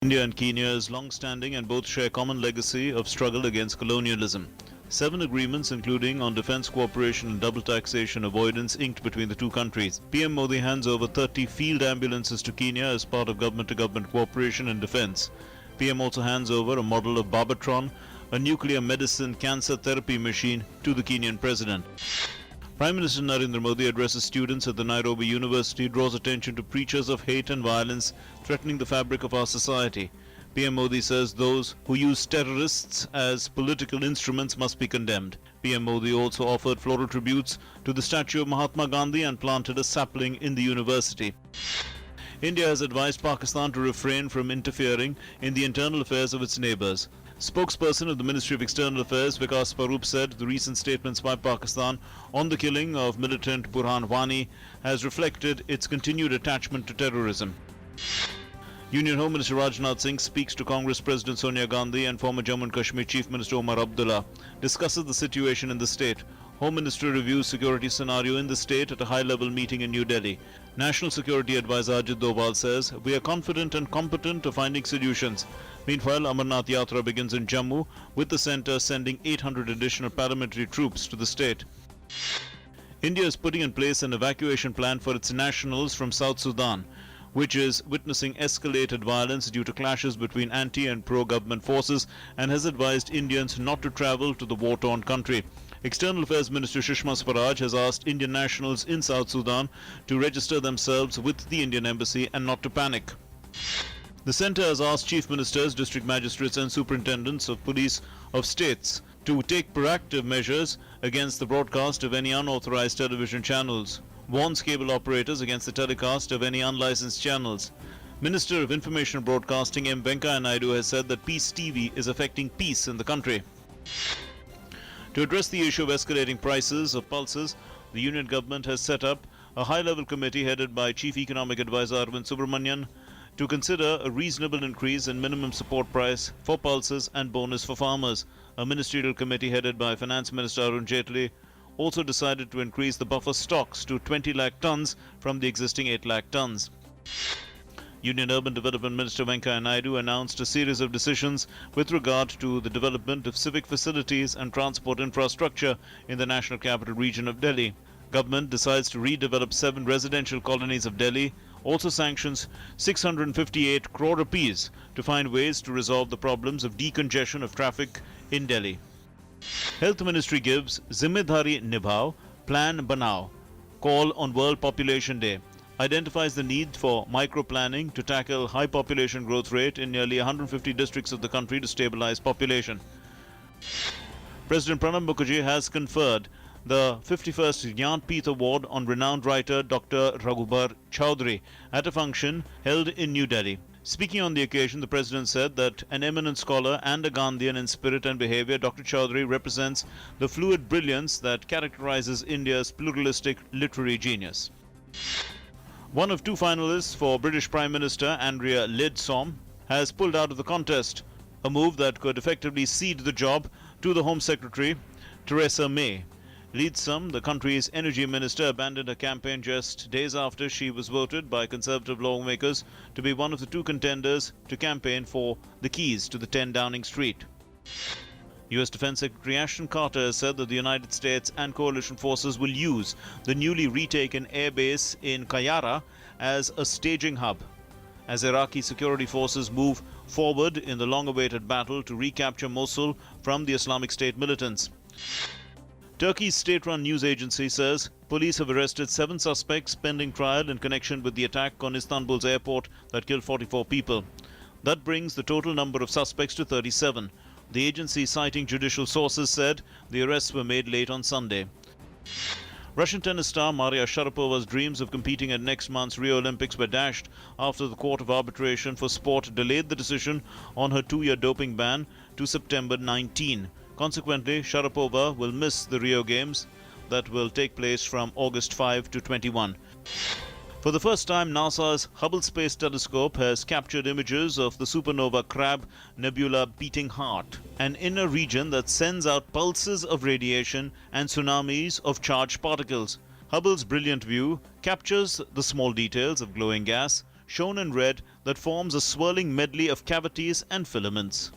India and Kenya is long-standing and both share common legacy of struggle against colonialism. 7 agreements, including on defense cooperation and double taxation avoidance, inked between the two countries. PM Modi hands over 30 field ambulances to Kenya as part of government-to-government cooperation in defense. PM also hands over a model of Barbatron, a nuclear medicine cancer therapy machine, to the Kenyan president. Prime Minister Narendra Modi addresses students at the Nairobi University, draws attention to preachers of hate and violence threatening the fabric of our society. PM Modi says those who use terrorists as political instruments must be condemned. PM Modi also offered floral tributes to the statue of Mahatma Gandhi and planted a sapling in the university. India has advised Pakistan to refrain from interfering in the internal affairs of its neighbours. Spokesperson of the Ministry of External Affairs, Vikas Parup, said the recent statements by Pakistan on the killing of militant Burhan Wani has reflected its continued attachment to terrorism. Union Home Minister Rajnath Singh speaks to Congress President Sonia Gandhi and former Jammu and Kashmir Chief Minister Omar Abdullah, discusses the situation in the state. Home Ministry reviews security scenario in the state at a high-level meeting in New Delhi. National Security Advisor Ajit Doval says, "We are confident and competent of finding solutions." Meanwhile, Amarnath Yatra begins in Jammu, with the centre sending 800 additional paramilitary troops to the state. India is putting in place an evacuation plan for its nationals from South Sudan, which is witnessing escalated violence due to clashes between anti- and pro-government forces, and has advised Indians not to travel to the war-torn country. External Affairs Minister Sushma Swaraj has asked Indian nationals in South Sudan to register themselves with the Indian Embassy and not to panic. The centre has asked chief ministers, district magistrates and superintendents of police of states to take proactive measures against the broadcast of any unauthorized television channels, warns cable operators against the telecast of any unlicensed channels. Minister of Information and Broadcasting M. Venkaiah Naidu has said that Peace TV is affecting peace in the country. To address the issue of escalating prices of pulses, the Union government has set up a high-level committee headed by Chief Economic Advisor Arvind Subramanian to consider a reasonable increase in minimum support price for pulses and bonus for farmers. A ministerial committee headed by Finance Minister Arun Jaitley also decided to increase the buffer stocks to 20 lakh tons from the existing 8 lakh tons. Union Urban Development Minister Venkaiah Naidu announced a series of decisions with regard to the development of civic facilities and transport infrastructure in the National Capital Region of Delhi. Government decides to redevelop 7 residential colonies of Delhi, also sanctions 658 crore rupees to find ways to resolve the problems of decongestion of traffic in Delhi. Health Ministry gives Zimmedari Nibhao, Plan Banao call on World Population Day, identifies the need for micro-planning to tackle high population growth rate in nearly 150 districts of the country to stabilize population. President Pranab Mukherjee has conferred the 51st Jnanpith Award on renowned writer Dr. Raghubar Chaudhary at a function held in New Delhi. Speaking on the occasion, the President said that an eminent scholar and a Gandhian in spirit and behavior, Dr. Chaudhary represents the fluid brilliance that characterizes India's pluralistic literary genius. One of 2 finalists for British Prime Minister Andrea Leadsom has pulled out of the contest, a move that could effectively cede the job to the Home Secretary Theresa May. Leadsom, the country's energy minister, abandoned her campaign just days after she was voted by Conservative lawmakers to be one of the 2 contenders to campaign for the keys to the 10 Downing Street. U.S. Defense Secretary Ashton Carter has said that the United States and coalition forces will use the newly retaken airbase in Qayyara as a staging hub as Iraqi security forces move forward in the long-awaited battle to recapture Mosul from the Islamic State militants. Turkey's state-run news agency says police have arrested 7 suspects pending trial in connection with the attack on Istanbul's airport that killed 44 people. That brings the total number of suspects to 37. The agency, citing judicial sources, said the arrests were made late on Sunday. Russian tennis star Maria Sharapova's dreams of competing at next month's Rio Olympics were dashed after the Court of Arbitration for Sport delayed the decision on her 2-year doping ban to September 19. Consequently, Sharapova will miss the Rio Games that will take place from August 5 to 21. For the first time, NASA's Hubble Space Telescope has captured images of the supernova Crab Nebula Beating Heart, an inner region that sends out pulses of radiation and tsunamis of charged particles. Hubble's brilliant view captures the small details of glowing gas, shown in red, that forms a swirling medley of cavities and filaments.